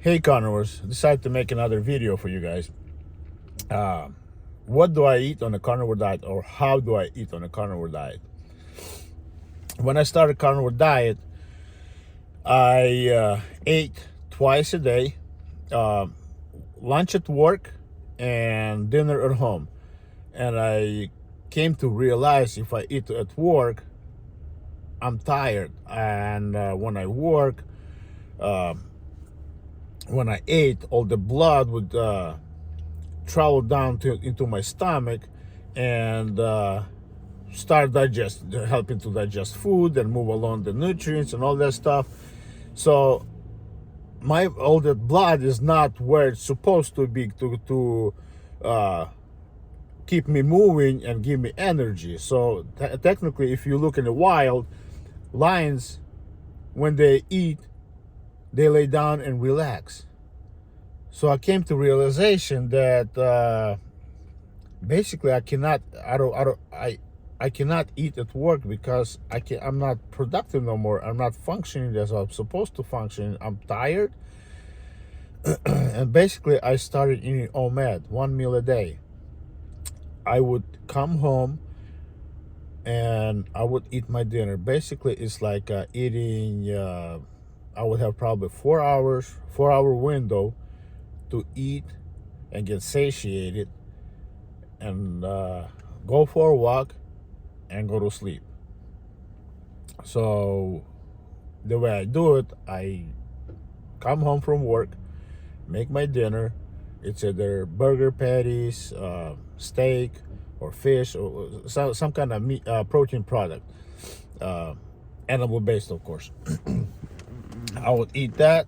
Hey carnivores, decided to make another video for you guys. What do I eat on a carnivore diet, or how do I eat on a carnivore diet? When I started carnivore diet, I ate twice a day, uh, lunch at work and dinner at home. And I came to realize if I eat at work, I'm tired. And when I work, uh, when I ate, all the blood would travel down into my stomach and start helping to digest food and move along the nutrients and all that stuff. So all that blood is not where it's supposed to be to keep me moving and give me energy. So technically, if you look in the wild, lions, when they eat, they lay down and relax. So I came to realization that basically I cannot eat at work because I'm not productive no more. I'm not functioning as I'm supposed to function. I'm tired. And basically I started eating OMAD, 1 meal a day. I would come home and I would eat my dinner. Basically it's like eating, I would have probably 4 hour window to eat and get satiated and go for a walk and go to sleep. So the way I do it, I come home from work, make my dinner. It's either burger patties, steak, or fish, or some kind of meat, protein product, animal based, of course. I would eat that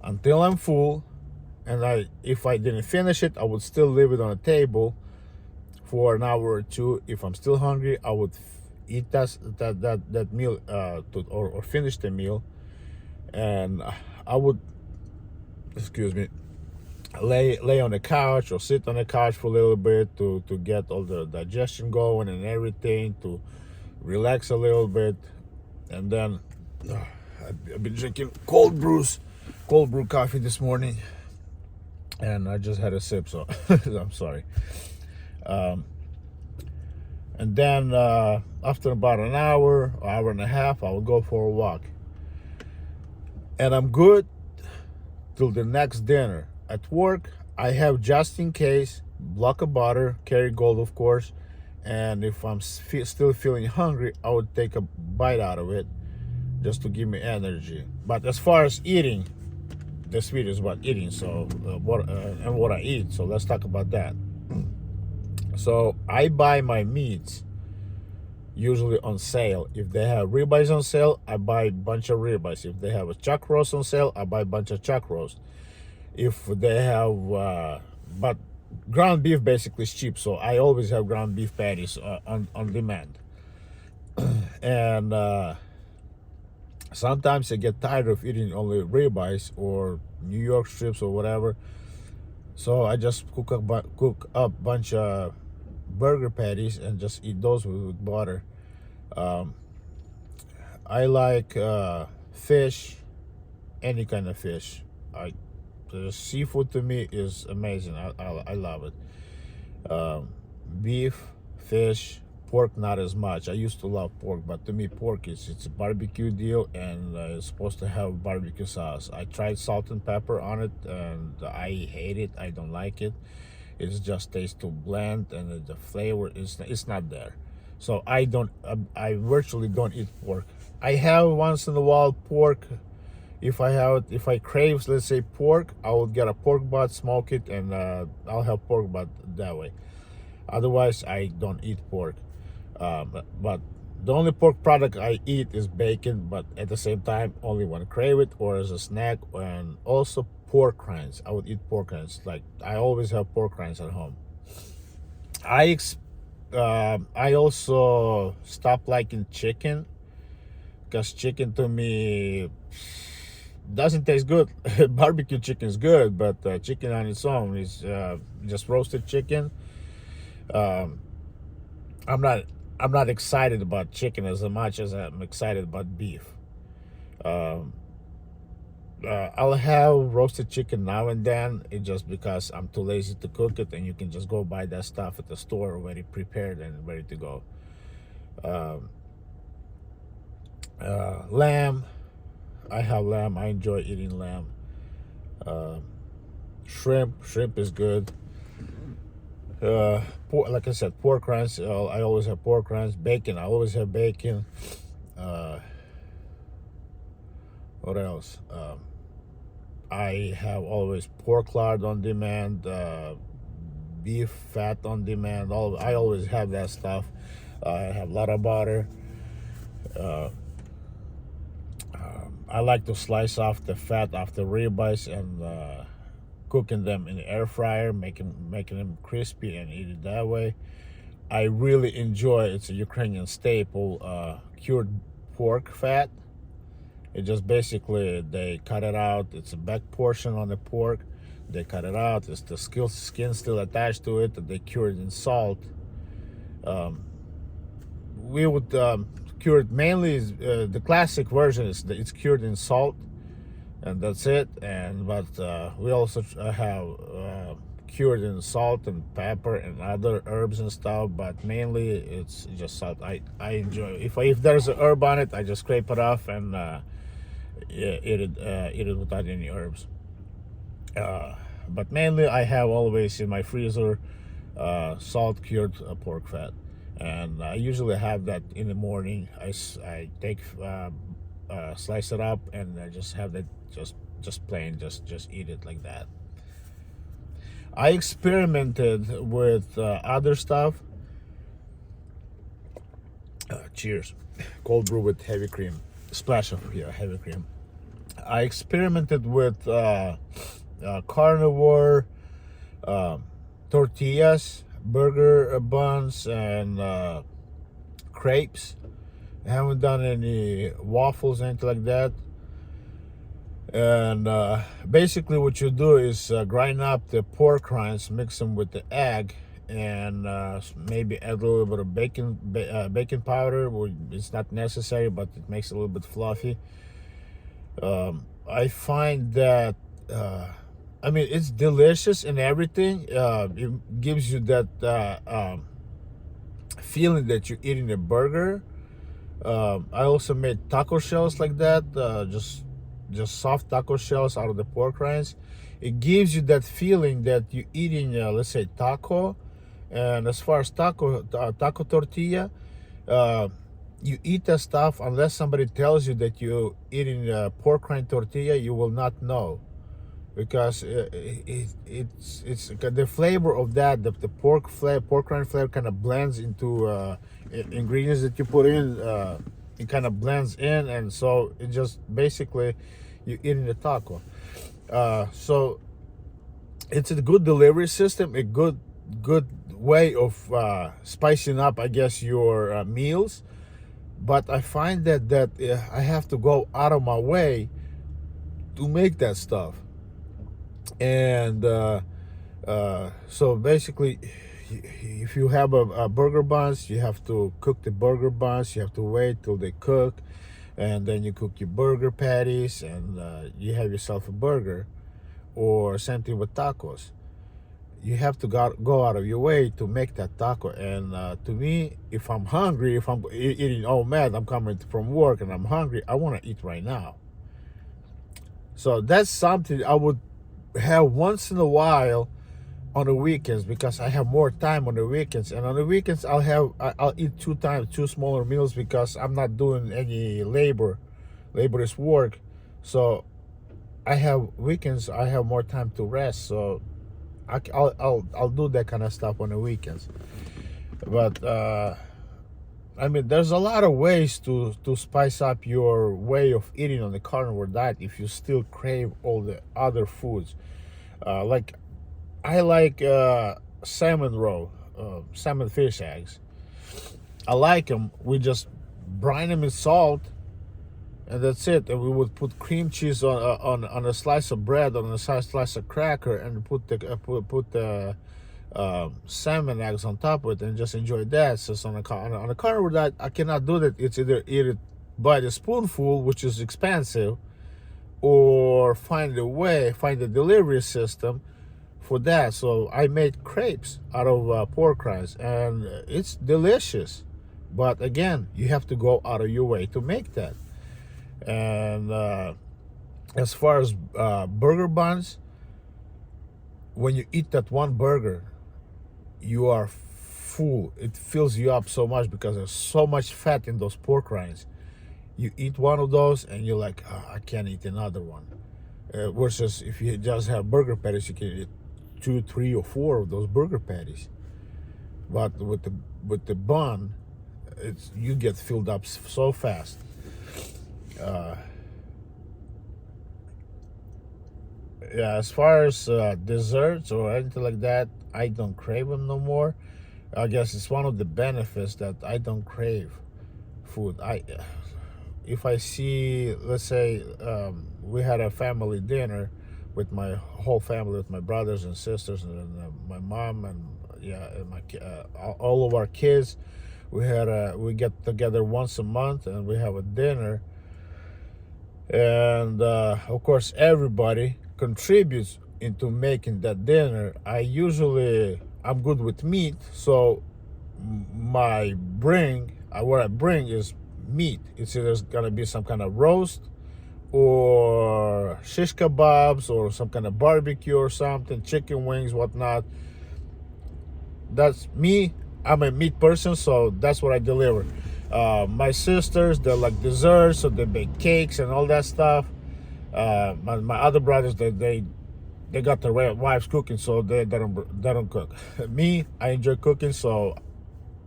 until I'm full, and if I didn't finish it, I would still leave it on the table for an hour or two. If I'm still hungry, I would eat that meal or finish the meal, and I would, excuse me, lay on the couch or sit on the couch for a little bit to get all the digestion going and everything, to relax a little bit. And then I've been drinking cold brew coffee this morning, and I just had a sip, so I'm sorry. And then after about an hour and a half, I will go for a walk, and I'm good till the next dinner. At work, I have, just in case, block of butter, Kerrygold, of course, and if I'm still feeling hungry, I would take a bite out of it just to give me energy. But as far as eating, this video is about eating, so what I eat. So let's talk about that. So I buy my meats usually on sale. If they have ribeyes on sale, I buy a bunch of ribeyes. If they have a chuck roast on sale, I buy a bunch of chuck roast. If they have, but ground beef basically is cheap, so I always have ground beef patties on demand. And sometimes I get tired of eating only ribeyes or New York strips or whatever, so I just cook up a bunch of burger patties and just eat those with butter. I like fish, any kind of fish. The seafood to me is amazing. I love it. Beef, fish, pork not as much. I used to love pork, but to me pork it's a barbecue deal, and it's supposed to have barbecue sauce. I tried salt and pepper on it, and I hate it. I don't like it. It just tastes too bland, and the flavor it's not there. So I virtually don't eat pork. I have once in a while pork. If I crave, let's say, pork, I will get a pork butt, smoke it, and I'll have pork butt that way. Otherwise, I don't eat pork. But the only pork product I eat is bacon, but at the same time, only when I crave it or as a snack. And also pork rinds. I would eat pork rinds. Like, I always have pork rinds at home. I also stopped liking chicken, because chicken to me doesn't taste good. Barbecue chicken is good, but chicken on its own is just roasted chicken. I'm not excited about chicken as much as I'm excited about beef. I'll have roasted chicken now and then. It's just because I'm too lazy to cook it, and you can just go buy that stuff at the store already prepared and ready to go. Um, Lamb, I have lamb. I enjoy eating lamb. Uh, shrimp is good. Like I said, pork rinds. I always have pork rinds. Bacon, I always have bacon. Uh, what else? I have always pork lard on demand, beef fat on demand. I always have that stuff. I have a lot of butter. Uh, I like to slice off the fat off the ribeyes and cooking them in the air fryer, making them crispy and eat it that way. I really enjoy. It's a Ukrainian staple, cured pork fat. It just basically they cut it out. It's a back portion on the pork. They cut it out. It's the skin still attached to it. They cure it in salt. We would cure it mainly. The classic version is that it's cured in salt, and that's it. But we also have cured in salt and pepper and other herbs and stuff. But mainly it's just salt. I enjoy. If there's a herb on it, I just scrape it off and eat it without any herbs. But mainly I have always in my freezer salt cured pork fat, and I usually have that in the morning. I take slice it up and I just have that just plain, just eat it like that. I experimented with other stuff. Cheers. Cold brew with heavy cream, splash of heavy cream. I experimented with carnivore tortillas, burger buns, and crepes. I haven't done any waffles, anything like that. And basically what you do is grind up the pork rinds, mix them with the egg, and maybe add a little bit of bacon powder. It's not necessary, but it makes it a little bit fluffy. I find that I mean, it's delicious and everything. It gives you that feeling that you're eating a burger. I also made taco shells like that, just soft taco shells out of the pork rinds. It gives you that feeling that you're eating, let's say, taco. And as far as taco tortilla, you eat that stuff unless somebody tells you that you're eating a pork rind tortilla. You will not know, because it's the flavor of that, the pork rind flavor kind of blends into ingredients that you put in. It kind of blends in, and so it just basically you're eating the taco. So it's a good delivery system, a good way of spicing up, I guess, your meals. But I find that I have to go out of my way to make that stuff. And so basically, if you have a burger buns, you have to cook the burger buns. You have to wait till they cook, and then you cook your burger patties, and you have yourself a burger. Or same thing with tacos. You have to go out of your way to make that taco. And to me, if I'm hungry, if I'm eating, oh man, I'm coming from work and I'm hungry, I want to eat right now. So that's something I would have once in a while on the weekends, because I have more time on the weekends. And on the weekends, I'll eat two smaller meals, because I'm not doing any laborious work. So I have weekends, I have more time to rest. So I'll do that kind of stuff on the weekends. But I mean, there's a lot of ways to spice up your way of eating on the carnivore diet if you still crave all the other foods. Like I like salmon roe, salmon fish eggs. I like them. We just brine them in salt, and that's it. And we would put cream cheese on a slice of bread, on a slice of cracker, and put the salmon eggs on top of it, and just enjoy that. So on a carnivore diet, I cannot do that. It's either eat it by the spoonful, which is expensive, or find a delivery system for that. So I made crepes out of pork rinds, and it's delicious. But again, you have to go out of your way to make that. And as far as burger buns, when you eat that one burger, you are full. It fills you up so much because there's so much fat in those pork rinds. You eat one of those and you're like, "Oh, I can't eat another one." Versus if you just have burger patties, you can eat 2, 3, or 4 of those burger patties. But with the bun, you get filled up so fast. Yeah, as far as desserts or anything like that, I don't crave them no more. I guess it's one of the benefits that I don't crave food. If I see, let's say, we had a family dinner with my whole family, with my brothers and sisters and my mom and all of our kids. We get together once a month and we have a dinner, and of course everybody contributes into making that dinner. I'm good with meat, so what I bring is meat. It's either gonna be some kind of roast or shish kebabs or some kind of barbecue or something, chicken wings, whatnot. That's me. I'm a meat person, so that's what I deliver. My sisters, they like desserts, so they bake cakes and all that stuff. My other brothers, they got their wives cooking, so they don't cook. Me, I enjoy cooking, so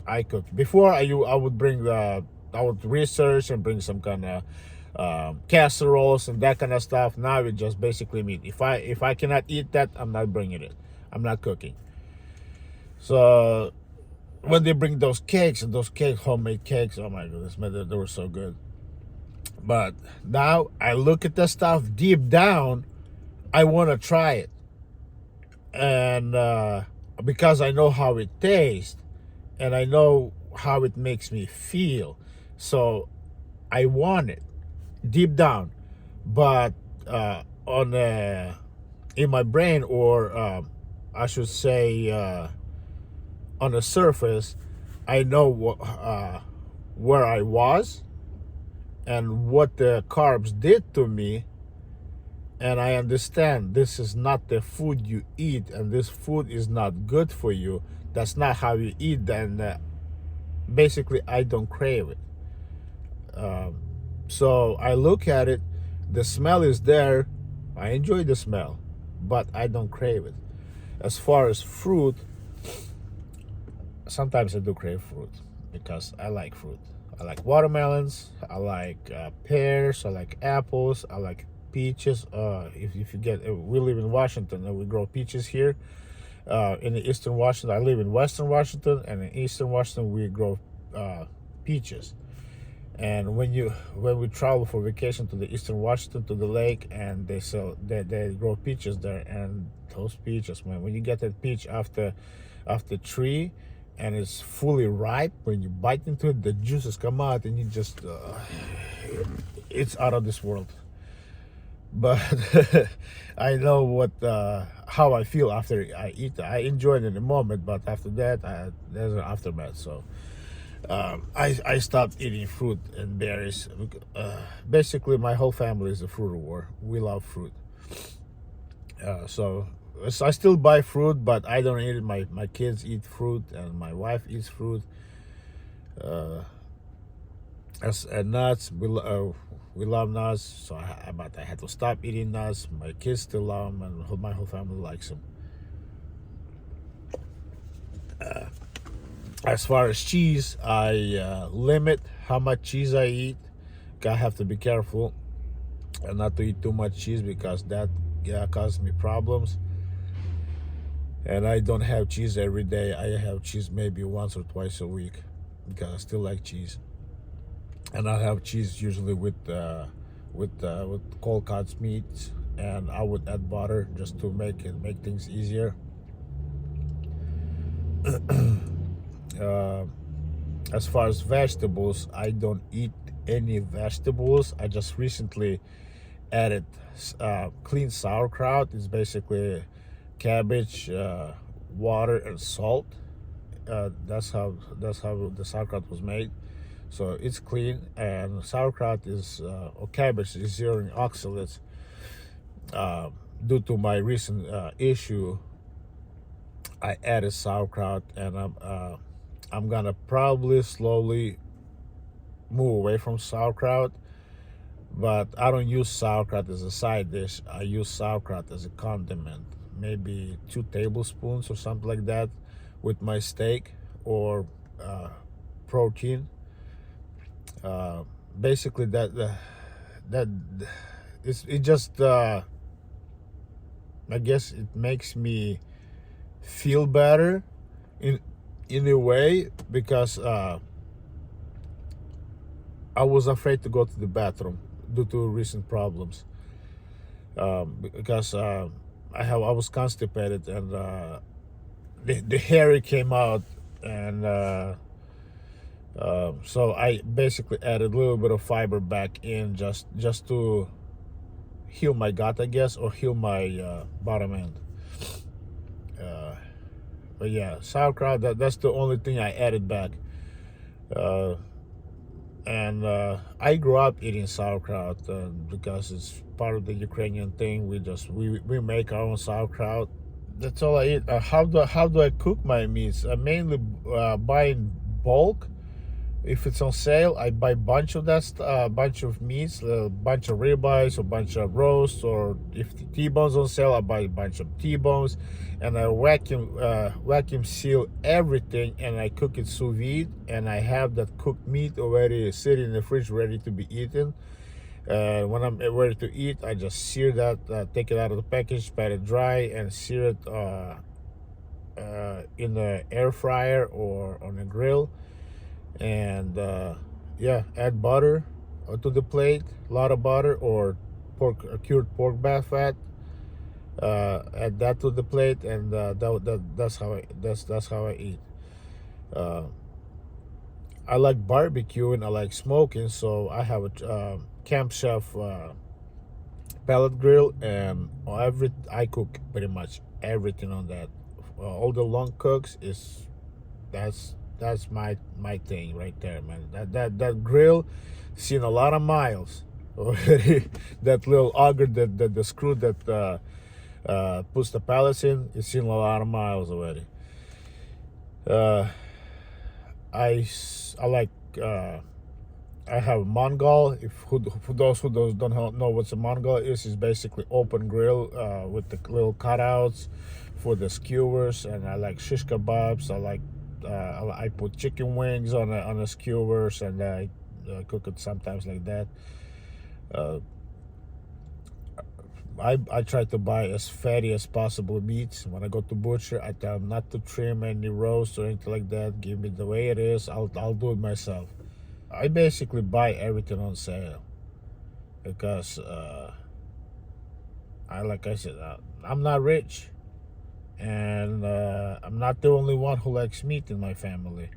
I cook. Before I would research and bring some kind of casseroles and that kind of stuff. Now it's just basically meat. If I cannot eat that, I'm not bringing it. I'm not cooking. So when they bring those cakes, homemade cakes, oh my goodness, man, they were so good. But now I look at that stuff deep down, I want to try it, and because I know how it tastes, and I know how it makes me feel, so I want it deep down. But in my brain, or I should say, on the surface, I know where I was and what the carbs did to me, and I understand this is not the food you eat, and this food is not good for you. That's not how you eat. Then basically I don't crave it. So I look at it, the smell is there, I enjoy the smell, but I don't crave it. As far as fruit, sometimes I do crave fruit because I like fruit. I like watermelons, I like pears, I like apples, I like peaches. If you get, we live in Washington and we grow peaches here. In the Eastern Washington, I live in Western Washington, and in Eastern Washington we grow peaches. And when we travel for vacation to the Eastern Washington, to the lake, and they grow peaches there, and those peaches, man, when you get that peach off the tree and it's fully ripe, when you bite into it, the juices come out, and you just it's out of this world. But I know how I feel after I eat it. I enjoy it in the moment, but after that, there's an aftermath. So I stopped eating fruit and berries. Basically, my whole family is a fruitivore. We love fruit. So I still buy fruit, but I don't eat it. My kids eat fruit, and my wife eats fruit. And nuts, we love nuts. So but I had to stop eating nuts. My kids still love them, and my whole family likes them. As far as cheese, I limit how much cheese I eat. I have to be careful and not to eat too much cheese, because that causes me problems. And I don't have cheese every day. I have cheese maybe once or twice a week, because I still like cheese. And I have cheese usually with cold cuts meats, and I would add butter just to make things easier. As far as vegetables, I don't eat any vegetables. I just recently added clean sauerkraut. It's basically cabbage, water, and salt. That's how the sauerkraut was made. So it's clean, and sauerkraut is or cabbage is zero in oxalates. Due to my recent issue, I added sauerkraut, and I'm gonna probably slowly move away from sauerkraut. But I don't use sauerkraut as a side dish. I use sauerkraut as a condiment, maybe 2 tablespoons or something like that, with my steak or protein. Basically, that it just I guess it makes me feel better in a way, because I was afraid to go to the bathroom due to recent problems, because I was constipated, and the hairy came out, and so I basically added a little bit of fiber back in, just to heal my gut, I guess, or heal my bottom end. But yeah, sauerkraut, that's the only thing I added back. And I grew up eating sauerkraut because it's part of the Ukrainian thing. We make our own sauerkraut. That's all I eat. How do I cook my meats? I mainly buy in bulk. If it's on sale, I buy a bunch of bunch of meats, a bunch of ribeyes, a bunch of roasts, or if the T-bones on sale, I buy a bunch of T-bones, and I vacuum seal everything, and I cook it sous vide, and I have that cooked meat already sitting in the fridge ready to be eaten. When I'm ready to eat, I just sear that, take it out of the package, pat it dry, and sear it in the air fryer or on a grill. And yeah, add butter to the plate, a lot of butter, or cured pork bath fat. Add that to the plate, and that's how I eat. I like barbecuing, I like smoking, so I have a Camp Chef pellet grill, and I cook pretty much everything on that. All the long cooks that's my thing right there, man. That grill seen a lot of miles already. That little auger, that the screw that puts the pellets in, it's seen a lot of miles already. I like I have Mongol. For those who don't know what a Mongol is basically open grill with the little cutouts for the skewers, and I like shish kebabs. I put chicken wings on the skewers, and I cook it sometimes like that. I try to buy as fatty as possible meats. When I go to butcher, I tell them not to trim any roast or anything like that. Give me the way it is. I'll do it myself. I basically buy everything on sale because like I said, I'm not rich. And I'm not the only one who likes meat in my family.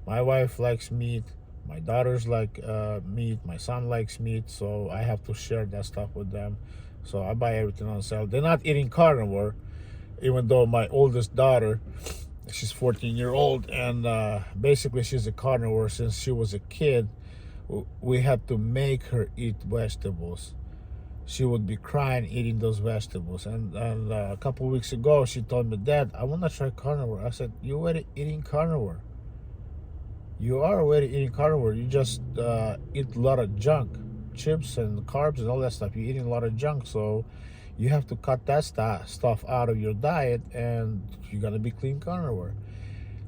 My wife likes meat, my daughters like meat, my son likes meat, so I have to share that stuff with them. So I buy everything on sale. They're not eating carnivore, even though my oldest daughter, she's 14-year-old, and basically she's a carnivore since she was a kid. We had to make her eat vegetables. She would be crying eating those vegetables. And a couple of weeks ago, she told me, "Dad, I want to try carnivore." I said, "You're already eating carnivore. You are already eating carnivore. You just eat a lot of junk, chips and carbs and all that stuff. You're eating a lot of junk. So you have to cut that stuff out of your diet, and you're going to be clean carnivore."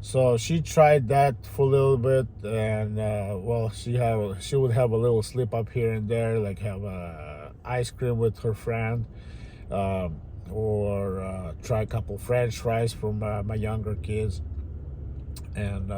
So she tried that for a little bit, and well, she would have a little slip up here and there, like have ice cream with her friend, or try a couple French fries from my younger kids, and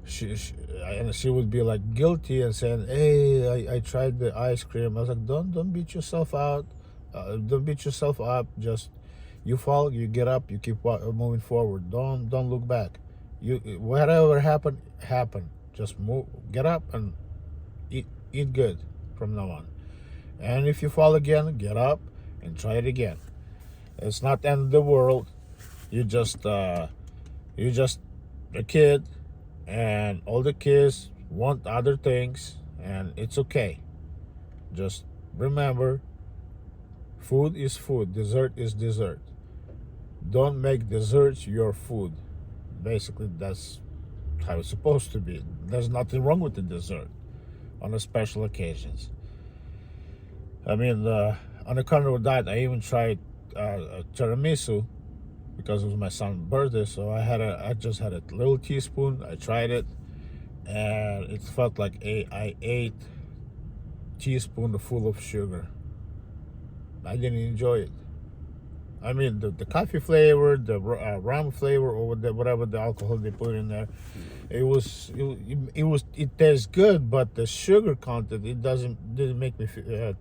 she would be like guilty and saying, "Hey, I tried the ice cream." I was like, "Don't beat yourself out. Don't beat yourself up. Just you fall, you get up, you keep moving forward. Don't look back. Whatever happened. Just get up and eat good from now on." And if you fall again, get up and try it again. It's not the end of the world. You're just a kid, and all the kids want other things, and it's okay. Just remember, food is food, dessert is dessert. Don't make desserts your food. Basically, that's how it's supposed to be. There's nothing wrong with the dessert on the special occasions. I mean, on the carnivore diet, I even tried tiramisu because it was my son's birthday. So I just had a little teaspoon. I tried it, and it felt like I ate teaspoon full of sugar. I didn't enjoy it. I mean, the coffee flavor, the rum flavor, or whatever the alcohol they put in there, it tastes good, but the sugar content didn't make me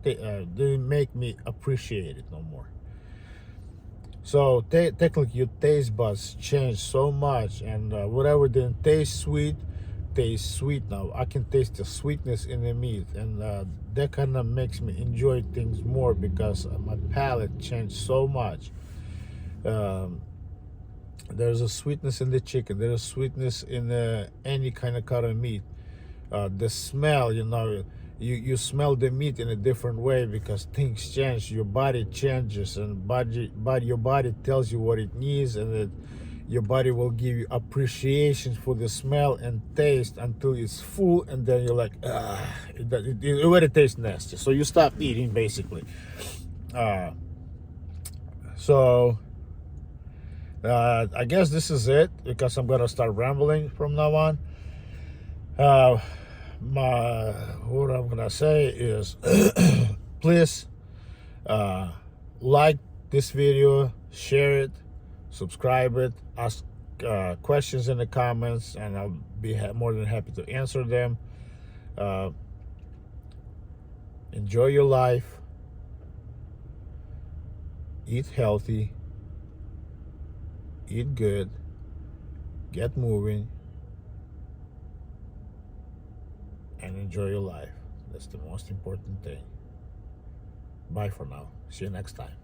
didn't make me appreciate it no more. So technically, your taste buds change so much, and whatever didn't taste sweet tastes sweet now. I can taste the sweetness in the meat, and that kind of makes me enjoy things more because my palate changed so much. There's a sweetness in the chicken. There's a sweetness in any kind of cut of meat. The smell, you smell the meat in a different way because things change. Your body changes, and your body tells you what it needs, and your body will give you appreciation for the smell and taste until it's full, and then you're like, it already tastes nasty. So you stop eating, basically. So I guess this is it, because I'm gonna start rambling from now on. What I'm gonna say is, please like this video, share it, subscribe it, ask questions in the comments, and I'll be more than happy to answer them. Enjoy your life, eat healthy, eat good, get moving, and enjoy your life. That's the most important thing. Bye for now. See you next time.